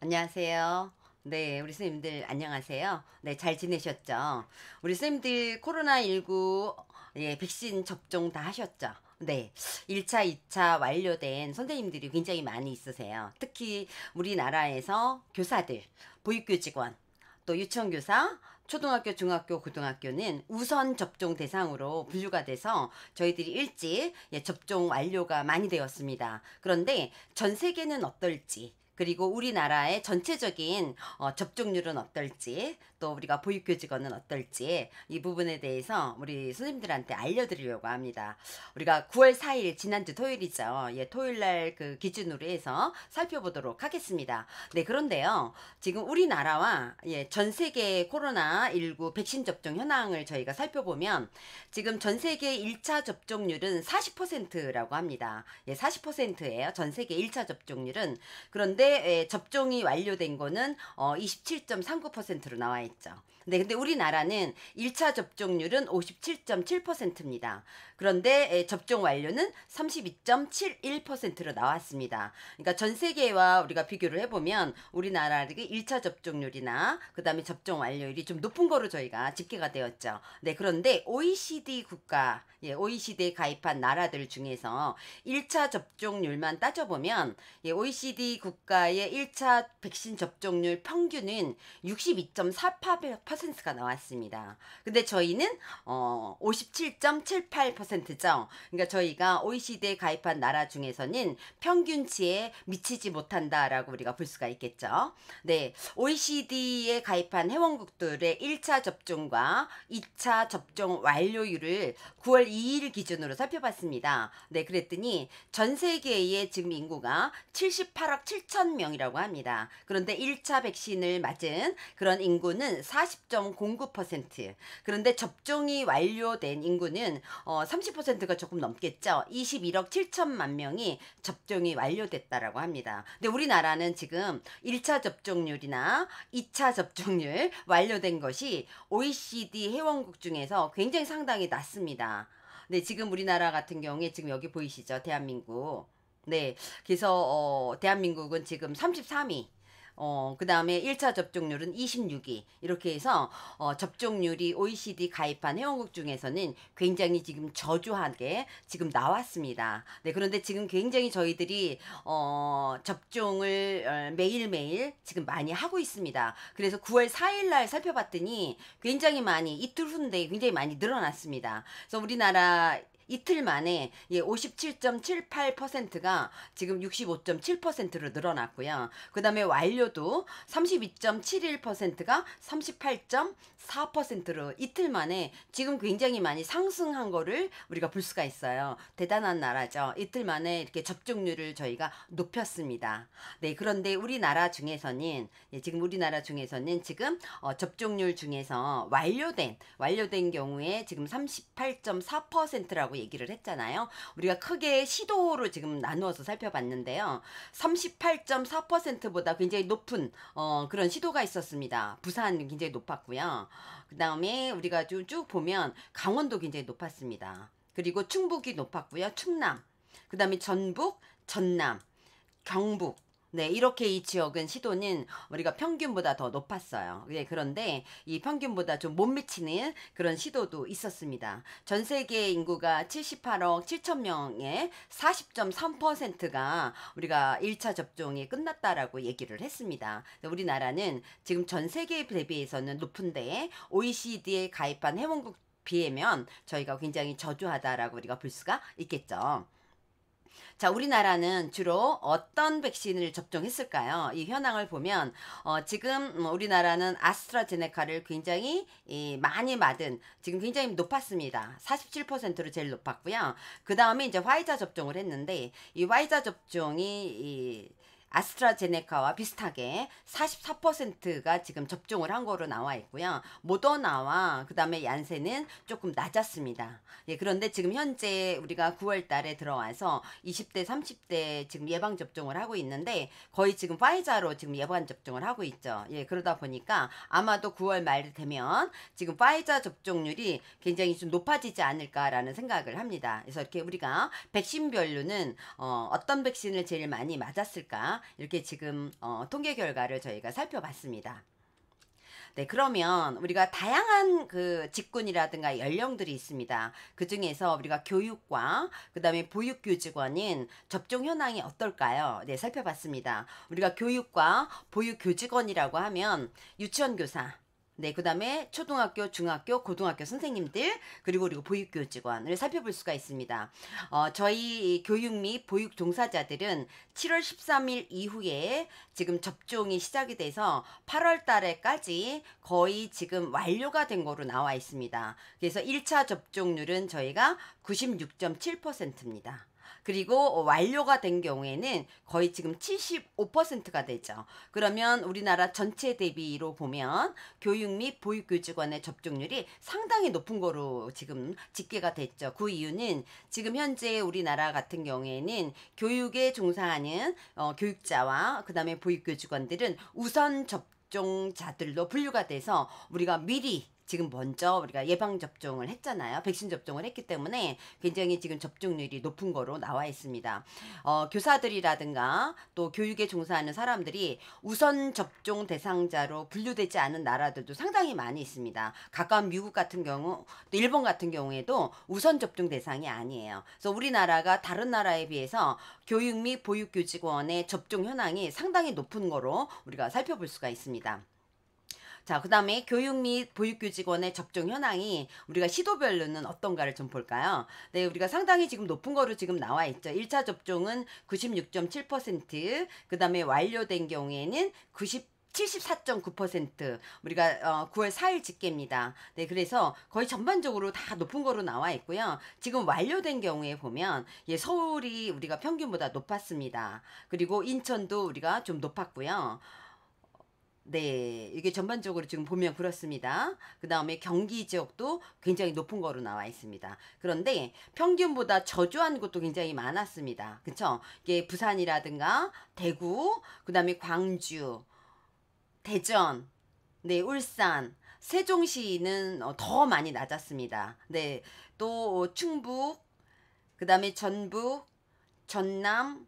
안녕하세요. 네, 우리 선생님들 안녕하세요. 네, 잘 지내셨죠? 우리 선생님들 코로나19 백신 접종 다 하셨죠? 네, 1차, 2차 완료된 선생님들이 굉장히 많이 있으세요. 특히 우리나라에서 교사들, 보육교직원, 또 유치원교사, 초등학교, 중학교, 고등학교는 우선 접종 대상으로 분류가 돼서 저희들이 일찍 접종 완료가 많이 되었습니다. 그런데 전 세계는 어떨지, 그리고 우리나라의 전체적인 접종률은 어떨지, 또 우리가 보육교직원은 어떨지 이 부분에 대해서 우리 선생님들한테 알려드리려고 합니다. 우리가 9월 4일 지난주 토요일이죠. 예, 토요일 날 그 기준으로 해서 살펴보도록 하겠습니다. 네, 그런데요. 지금 우리나라와 전 세계 코로나19 백신 접종 현황을 저희가 살펴보면 지금 전 세계 1차 접종률은 40%라고 합니다. 예, 40%예요. 전 세계 1차 접종률은. 그런데 접종이 완료된 거는 27.39%로 나와 있죠. 네, 근데 우리나라는 1차 접종률은 57.7%입니다. 그런데 접종 완료는 32.71%로 나왔습니다. 그러니까 전 세계와 우리가 비교를 해보면 우리나라의 1차 접종률이나 그 다음에 접종 완료율이 좀 높은 거로 저희가 집계가 되었죠. 네, 그런데 OECD 국가, OECD에 가입한 나라들 중에서 1차 접종률만 따져보면 OECD 국가의 1차 백신 접종률 평균은 62.48%가 나왔습니다. 근데 저희는 57.78%죠. 그러니까 저희가 OECD에 가입한 나라 중에서는 평균치에 미치지 못한다라고 우리가 볼 수가 있겠죠. 네, OECD에 가입한 회원국들의 1차 접종과 2차 접종 완료율을 9월 2일 기준으로 살펴봤습니다. 네, 그랬더니 전 세계의 지금 인구가 78억 7천 명이라고 합니다. 그런데 1차 백신을 맞은 그런 인구는 40.09%. 그런데 접종이 완료된 인구는 30%가 조금 넘겠죠. 21억 7천만 명이 접종이 완료됐다라고 합니다. 근데 우리나라는 지금 1차 접종률이나 2차 접종률 완료된 것이 OECD 회원국 중에서 굉장히 상당히 낮습니다. 네, 지금 우리나라 같은 경우에 지금 여기 보이시죠? 대한민국. 네, 그래서 대한민국은 지금 33위. 그 다음에 1차 접종률은 26위. 이렇게 해서 접종률이 OECD 가입한 회원국 중에서는 굉장히 지금 저조하게 지금 나왔습니다. 네, 그런데 지금 굉장히 저희들이 접종을 매일매일 지금 많이 하고 있습니다. 그래서 9월 4일 날 살펴봤더니 굉장히 많이 이틀 후인데 굉장히 많이 늘어났습니다. 그래서 우리나라 이틀 만에 57.78%가 지금 65.7%로 늘어났고요. 그 다음에 완료도 32.71%가 38.4%로 이틀 만에 지금 굉장히 많이 상승한 거를 우리가 볼 수가 있어요. 대단한 나라죠. 이틀 만에 이렇게 접종률을 저희가 높였습니다. 네, 그런데 우리나라 중에서는 지금 우리나라 중에서는 지금 접종률 중에서 완료된 경우에 지금 38.4%라고 얘기를 했잖아요. 우리가 크게 시도로 지금 나누어서 살펴봤는데요. 38.4%보다 굉장히 높은 그런 시도가 있었습니다. 부산 굉장히 높았고요. 그 다음에 우리가 쭉 보면 강원도 굉장히 높았습니다. 그리고 충북이 높았고요. 충남, 그 다음에 전북, 전남, 경북. 네, 이렇게 이 지역은 시도는 우리가 평균보다 더 높았어요. 예, 그런데 이 평균보다 좀 못 미치는 그런 시도도 있었습니다. 전 세계 인구가 78억 7천 명의 40.3%가 우리가 1차 접종이 끝났다라고 얘기를 했습니다. 우리나라는 지금 전 세계 대비해서는 높은데 OECD에 가입한 회원국 비하면 저희가 굉장히 저조하다라고 우리가 볼 수가 있겠죠. 자, 우리나라는 주로 어떤 백신을 접종했을까요? 이 현황을 보면 지금 우리나라는 아스트라제네카를 굉장히 많이 맞은 지금 굉장히 높았습니다. 47%로 제일 높았고요. 그 다음에 이제 화이자 접종을 했는데 이 화이자 접종이 아스트라제네카와 비슷하게 44%가 지금 접종을 한 거로 나와 있고요. 모더나와 그 다음에 얀센은 조금 낮았습니다. 예, 그런데 지금 현재 우리가 9월 달에 들어와서 20대, 30대 지금 예방 접종을 하고 있는데 거의 지금 파이자로 지금 예방 접종을 하고 있죠. 예, 그러다 보니까 아마도 9월 말 되면 지금 파이자 접종률이 굉장히 좀 높아지지 않을까라는 생각을 합니다. 그래서 이렇게 우리가 백신별로는 어떤 백신을 제일 많이 맞았을까? 이렇게 지금 통계 결과를 저희가 살펴봤습니다. 네, 그러면 우리가 다양한 그 직군이라든가 연령들이 있습니다. 그 중에서 우리가 교육과 그다음에 보육교직원인 접종 현황이 어떨까요? 네, 살펴봤습니다. 우리가 교육과 보육교직원이라고 하면 유치원 교사, 네, 그 다음에 초등학교, 중학교, 고등학교 선생님들, 그리고 보육교직원을 살펴볼 수가 있습니다. 저희 교육 및 보육 종사자들은 7월 13일 이후에 지금 접종이 시작이 돼서 8월 달에까지 거의 지금 완료가 된 거로 나와 있습니다. 그래서 1차 접종률은 저희가 96.7%입니다. 그리고 완료가 된 경우에는 거의 지금 75%가 되죠. 그러면 우리나라 전체 대비로 보면 교육 및 보육교직원의 접종률이 상당히 높은 거로 지금 집계가 됐죠. 그 이유는 지금 현재 우리나라 같은 경우에는 교육에 종사하는 교육자와 그 다음에 보육교직원들은 우선 접종자들로 분류가 돼서 우리가 미리 지금 먼저 우리가 예방접종을 했잖아요. 백신 접종을 했기 때문에 굉장히 지금 접종률이 높은 거로 나와 있습니다. 교사들이라든가 또 교육에 종사하는 사람들이 우선 접종 대상자로 분류되지 않은 나라들도 상당히 많이 있습니다. 가까운 미국 같은 경우, 또 일본 같은 경우에도 우선 접종 대상이 아니에요. 그래서 우리나라가 다른 나라에 비해서 교육 및 보육교직원의 접종 현황이 상당히 높은 거로 우리가 살펴볼 수가 있습니다. 자, 그 다음에 교육 및 보육교직원의 접종 현황이 우리가 시도별로는 어떤가를 좀 볼까요? 네, 우리가 상당히 지금 높은 거로 지금 나와 있죠. 1차 접종은 96.7%, 그 다음에 완료된 경우에는 74.9% 우리가 9월 4일 집계입니다. 네, 그래서 거의 전반적으로 다 높은 거로 나와 있고요. 지금 완료된 경우에 보면 서울이 우리가 평균보다 높았습니다. 그리고 인천도 우리가 좀 높았고요. 네, 이게 전반적으로 지금 보면 그렇습니다. 그 다음에 경기 지역도 굉장히 높은 거로 나와 있습니다. 그런데 평균보다 저조한 곳도 굉장히 많았습니다. 그쵸? 이게 부산이라든가 대구, 그 다음에 광주, 대전, 네, 울산, 세종시는 더 많이 낮았습니다. 네, 또 충북, 그 다음에 전북, 전남,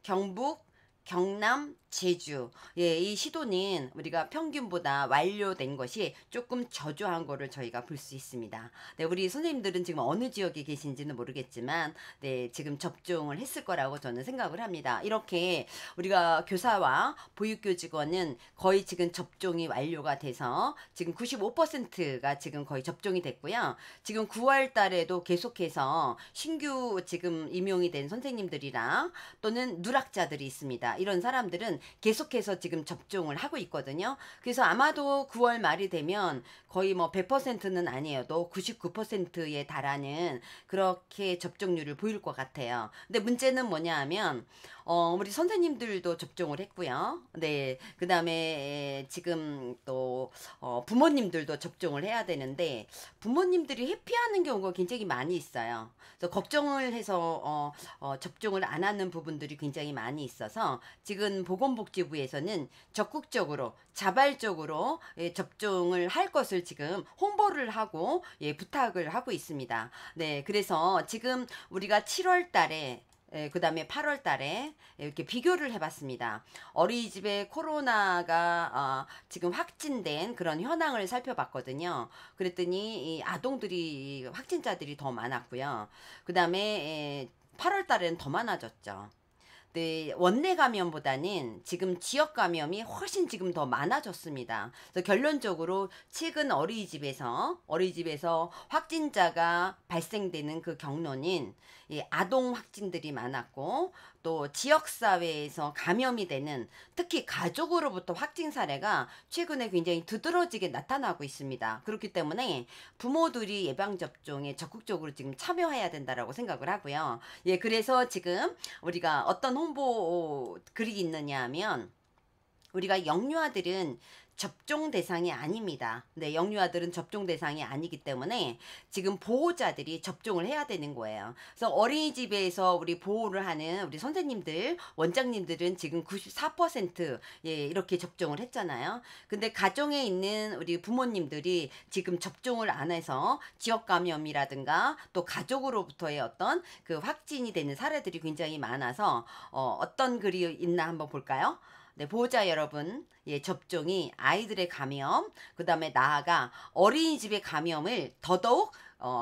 경북, 경남, 제주. 예, 이 시도는 우리가 평균보다 완료된 것이 조금 저조한 거를 저희가 볼 수 있습니다. 네, 우리 선생님들은 지금 어느 지역에 계신지는 모르겠지만, 네, 지금 접종을 했을 거라고 저는 생각을 합니다. 이렇게 우리가 교사와 보육교직원은 거의 지금 접종이 완료가 돼서 지금 95%가 지금 거의 접종이 됐고요. 지금 9월 달에도 계속해서 신규 지금 임용이 된 선생님들이랑 또는 누락자들이 있습니다. 이런 사람들은 계속해서 지금 접종을 하고 있거든요. 그래서 아마도 9월 말이 되면 거의 뭐 100%는 아니어도 99%에 달하는 그렇게 접종률을 보일 것 같아요. 근데 문제는 뭐냐 하면 우리 선생님들도 접종을 했고요. 네, 그 다음에 지금 또 부모님들도 접종을 해야 되는데 부모님들이 회피하는 경우가 굉장히 많이 있어요. 그래서 걱정을 해서 접종을 안 하는 부분들이 굉장히 많이 있어서 지금 보건복지부에서는 적극적으로 자발적으로 접종을 할 것을 지금 홍보를 하고 부탁을 하고 있습니다. 네, 그래서 지금 우리가 7월 달에 그 다음에 8월 달에 이렇게 비교를 해봤습니다. 어린이집에 코로나가 지금 확진된 그런 현황을 살펴봤거든요. 그랬더니 이 아동들이 확진자들이 더 많았고요. 그 다음에 8월 달에는 더 많아졌죠. 네, 원내 감염보다는 지금 지역 감염이 훨씬 지금 더 많아졌습니다. 그래서 결론적으로 최근 어린이집에서 확진자가 발생되는 그 경로는 이 아동 확진들이 많았고 또 지역사회에서 감염이 되는 특히 가족으로부터 확진 사례가 최근에 굉장히 두드러지게 나타나고 있습니다. 그렇기 때문에 부모들이 예방접종에 적극적으로 지금 참여해야 된다라고 생각을 하고요. 예, 그래서 지금 우리가 어떤 홍보 글이 있느냐 하면 우리가 영유아들은 접종 대상이 아닙니다. 네, 영유아들은 접종 대상이 아니기 때문에 지금 보호자들이 접종을 해야 되는 거예요. 그래서 어린이집에서 우리 보호를 하는 우리 선생님들, 원장님들은 지금 94% 예, 이렇게 접종을 했잖아요. 근데 가정에 있는 우리 부모님들이 지금 접종을 안 해서 지역 감염이라든가 또 가족으로부터의 어떤 그 확진이 되는 사례들이 굉장히 많아서 어떤 글이 있나 한번 볼까요? 네, 보호자 여러분, 예, 접종이 아이들의 감염, 그 다음에 나아가 어린이집의 감염을 더더욱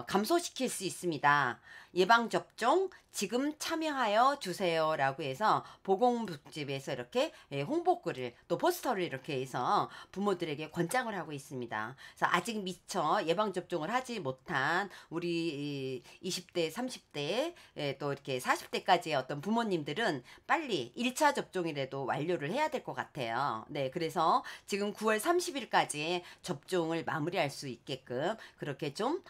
감소시킬 수 있습니다. 예방접종 지금 참여하여 주세요라고 해서 보건복지부에서 이렇게 예, 홍보글을 또 포스터를 이렇게 해서 부모들에게 권장을 하고 있습니다. 그래서 아직 미처 예방접종을 하지 못한 우리 20대, 30대 예, 또 이렇게 40대까지의 어떤 부모님들은 빨리 1차 접종이라도 완료를 해야 될 것 같아요. 네, 그래서 지금 9월 30일까지 접종을 마무리할 수 있게끔 그렇게 좀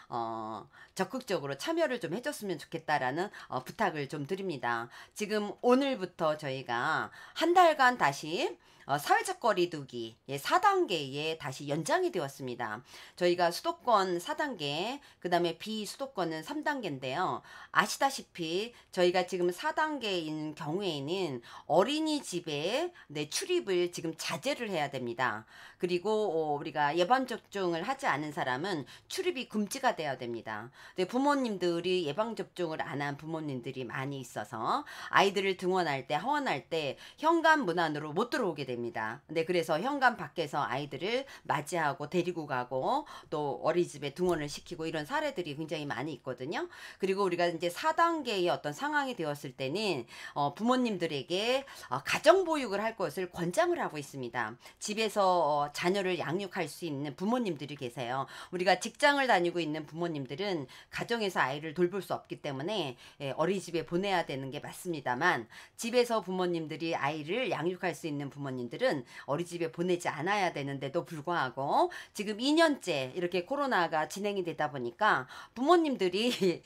적극적으로 참여를 좀 해줬으면 좋겠다라는 부탁을 좀 드립니다. 지금 오늘부터 저희가 한 달간 다시 사회적 거리두기 4단계에 다시 연장이 되었습니다. 저희가 수도권 4단계, 그 다음에 비수도권은 3단계인데요. 아시다시피 저희가 지금 4단계인 경우에는 어린이집에 출입을 지금 자제를 해야 됩니다. 그리고 우리가 예방접종을 하지 않은 사람은 출입이 금지가 돼야 됩니다. 근데 부모님들이 예방접종을 안 한 부모님들이 많이 있어서 아이들을 등원할 때, 하원할 때 현관 문 안으로 못 들어오게 됩니다. 네, 그래서 현관 밖에서 아이들을 맞이하고 데리고 가고 또 어린이집에 등원을 시키고 이런 사례들이 굉장히 많이 있거든요. 그리고 우리가 이제 4단계의 어떤 상황이 되었을 때는 부모님들에게 가정보육을 할 것을 권장을 하고 있습니다. 집에서 자녀를 양육할 수 있는 부모님들이 계세요. 우리가 직장을 다니고 있는 부모님들은 가정에서 아이를 돌볼 수 없기 때문에 어린이집에 보내야 되는 게 맞습니다만, 집에서 부모님들이 아이를 양육할 수 있는 부모님들은 어린이집에 보내지 않아야 되는데도 불구하고 지금 2년째 이렇게 코로나가 진행이 되다 보니까 부모님들이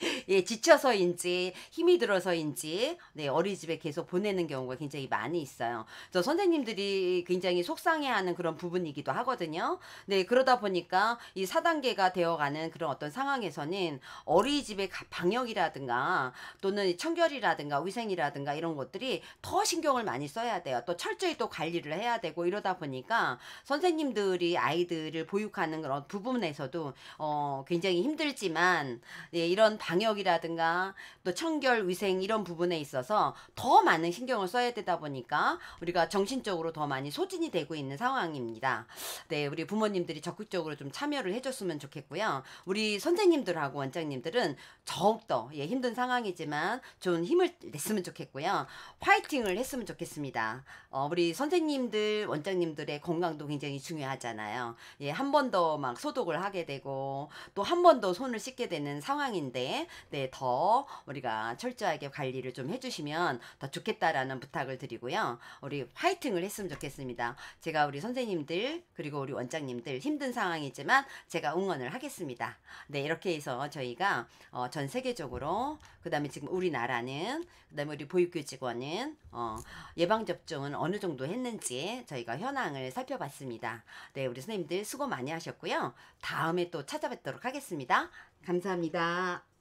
지쳐서인지 힘이 들어서인지 어린이집에 계속 보내는 경우가 굉장히 많이 있어요. 그래서 선생님들이 굉장히 속상해하는 그런 부분이기도 하거든요. 네, 그러다 보니까 이 4단계가 되어가는 그런 어떤 상황에서는 어린이집의 방역이라든가 또는 청결이라든가 위생이라든가 이런 것들이 더 신경을 많이 써야 돼요. 또 철저히 또 관리를 해야 되고 이러다 보니까 선생님들이 아이들을 보육하는 그런 부분에서도 굉장히 힘들지만 이런 방역이라든가 또 청결 위생 이런 부분에 있어서 더 많은 신경을 써야 되다 보니까 우리가 정신적으로 더 많이 소진이 되고 있는 상황입니다. 네, 우리 부모님들이 적극적으로 좀 참여를 해줬으면 좋겠고요. 우리 선생님들하고 원장님들은 더욱더 힘든 상황이지만 좋은 힘을 냈으면 좋겠고요. 화이팅을 했으면 좋겠습니다. 우리 선생님들, 원장님들의 건강도 굉장히 중요하잖아요. 한 번 더 막 소독을 하게 되고 또 한 번 더 손을 씻게 되는 상황인데 더 우리가 철저하게 관리를 좀 해주시면 더 좋겠다라는 부탁을 드리고요. 우리 화이팅을 했으면 좋겠습니다. 제가 우리 선생님들 그리고 우리 원장님들 힘든 상황이지만 제가 응원을 하겠습니다. 네, 이렇게 해서 저희가 전 세계적으로 그 다음에 지금 우리나라는 그 다음에 우리 보육교직원은 예방접종은 어느 정도 했는지 저희가 현황을 살펴봤습니다. 네, 우리 선생님들 수고 많이 하셨고요. 다음에 또 찾아뵙도록 하겠습니다. 감사합니다.